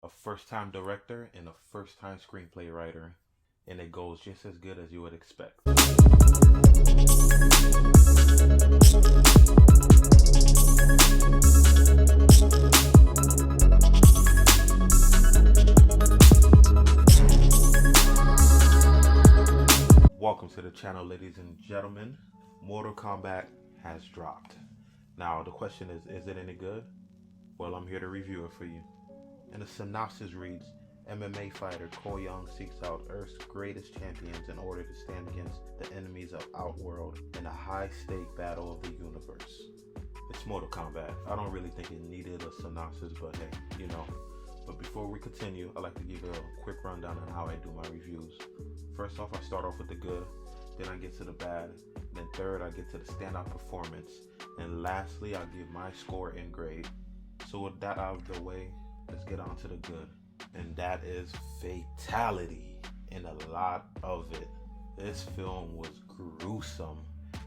a first-time director and a first-time screenplay writer, and it goes just as good as you would expect. Welcome to the channel, ladies and gentlemen. Mortal Kombat has dropped. Now the question is it any good? Well, I'm here to review it for you. And the synopsis reads, MMA fighter Cole Young seeks out Earth's greatest champions in order to stand against the enemies of Outworld in a high-stake battle of the universe. It's Mortal Kombat. I don't really think it needed a synopsis, but hey, you know. But before we continue, I'd like to give you a quick rundown on how I do my reviews. First off, I start off with the good, then I get to the bad, then third, I get to the standout performance, and lastly, I'll give my score and grade. So with that out of the way, let's get on to the good. And that is fatality, and a lot of it. This film was gruesome.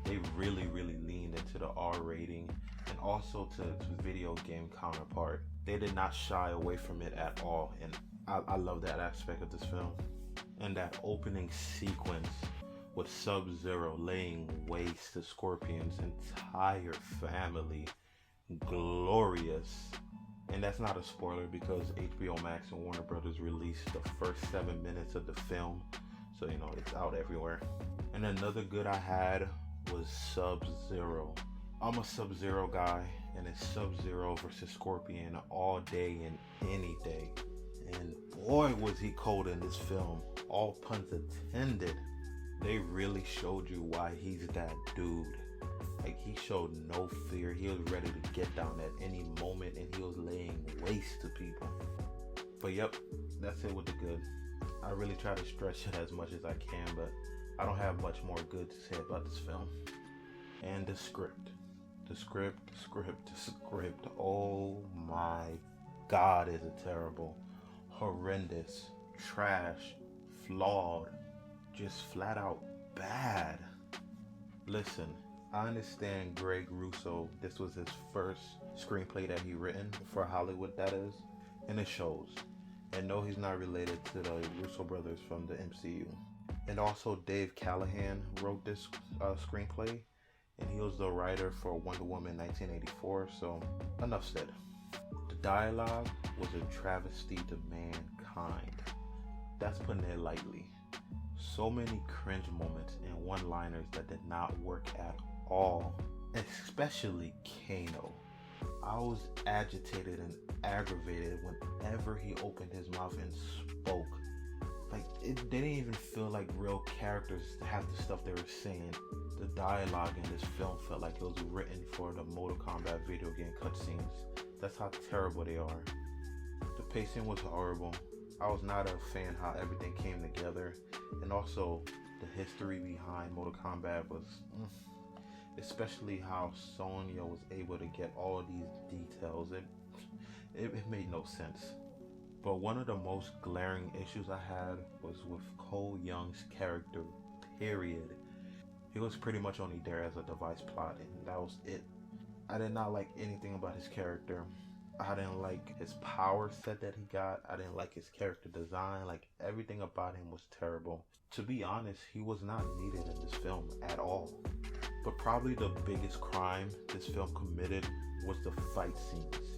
They really leaned into the R rating and also to its video game counterpart. They did not shy away from it at all, and I love that aspect of this film. And that opening sequence with Sub-Zero laying waste to Scorpion's entire family, glorious. And that's not a spoiler because HBO Max and Warner Brothers released the first 7 minutes of the film, so you know it's out everywhere. And another good I had was Sub-Zero. I'm a Sub-Zero guy, and it's Sub-Zero versus Scorpion all day and any day. And boy was he cold in this film, all puns intended. They really showed you why he's that dude. Like, he showed no fear. He was ready to get down at any moment, and he was laying waste to people. But yep, that's it with the good. I really try to stretch it as much as I can, but I don't have much more good to say about this film. And the script. The script. Oh my God, is it terrible. Horrendous. Trash. Flawed. Just flat out bad. Listen, I understand Greg Russo, this was his first screenplay that he written for Hollywood, that is, and it shows. And no, he's not related to the Russo brothers from the MCU. And also Dave Callahan wrote this screenplay, and he was the writer for Wonder Woman 1984, so enough said. The dialogue was a travesty to mankind. That's putting it lightly. So many cringe moments and one-liners that did not work at all, especially Kano. I was agitated and aggravated whenever he opened his mouth and spoke. Like, they didn't even feel like real characters, half the stuff they were saying. The dialogue in this film felt like it was written for the Mortal Kombat video game cutscenes. That's how terrible they are. The pacing was horrible. I was not a fan how everything came together, and also the history behind Mortal Kombat was, especially how Sonya was able to get all these details. It made no sense. But one of the most glaring issues I had was with Cole Young's character, period. He was pretty much only there as a device plot, and that was it. I did not like anything about his character. I didn't like his power set that he got. I didn't like his character design. Like, everything about him was terrible. To be honest, he was not needed in this film at all. But probably the biggest crime this film committed was the fight scenes.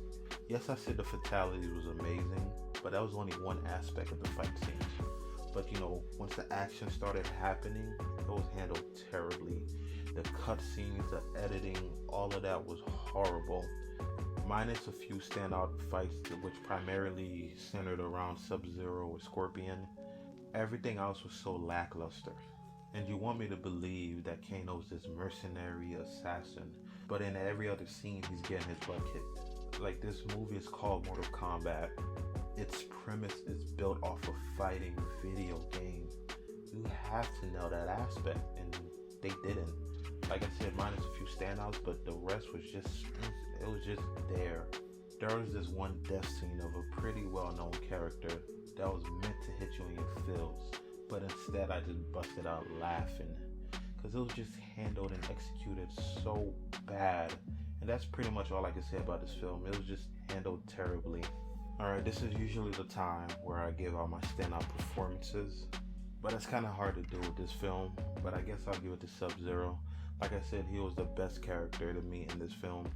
Yes, I said the fatalities was amazing, but that was only one aspect of the fight scenes. But you know, once the action started happening, it was handled terribly. The cutscenes, the editing, all of that was horrible. Minus a few standout fights which primarily centered around Sub-Zero or Scorpion. Everything else was so lackluster. And you want me to believe that Kano's this mercenary assassin, but in every other scene he's getting his butt kicked. Like, this movie is called Mortal Kombat. Its premise is built off a fighting video game. You have to know that aspect, and they didn't. Like I said, minus a few standouts, but the rest was just, it was just there. There was this one death scene of a pretty well-known character that was meant to hit you in your feels, but instead I just busted out laughing because it was just handled and executed so bad. And that's pretty much all I can say about this film. It was just handled terribly. Alright, this is usually the time where I give out my standout performances, but it's kind of hard to do with this film, but I guess I'll give it to Sub-Zero. Like I said, he was the best character to me in this film.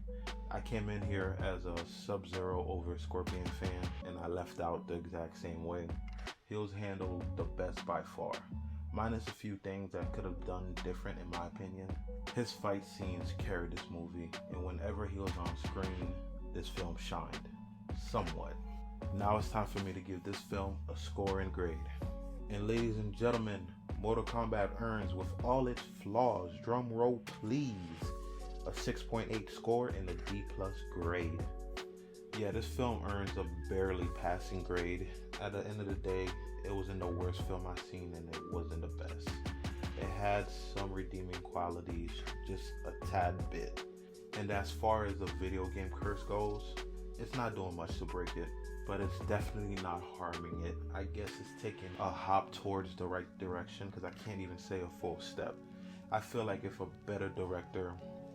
I came in here as a Sub-Zero over Scorpion fan, and I left out the exact same way. He was handled the best by far, minus a few things that could have done different in my opinion. His fight scenes carried this movie, and whenever he was on screen, this film shined, somewhat. Now it's time for me to give this film a score and grade. And ladies and gentlemen, Mortal Kombat earns, with all its flaws, drum roll please, a 6.8 score and a D+ grade. Yeah, this film earns a barely passing grade. At the end of the day, it wasn't the worst film I've seen, and it wasn't the best. It had some redeeming qualities, just a tad bit. And as far as the video game curse goes, it's not doing much to break it, but it's definitely not harming it. I guess it's taking a hop towards the right direction, because I can't even say a full step. I feel like if a better director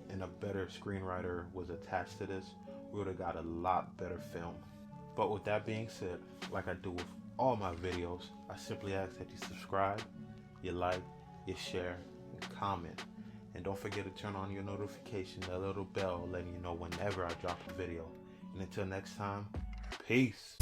and a better screenwriter was attached to this, we would have got a lot better film. But with that being said, like I do with all my videos, I simply ask that you subscribe, you like, you share, and comment. And don't forget to turn on your notification, that little bell letting you know whenever I drop a video. And until next time, peace.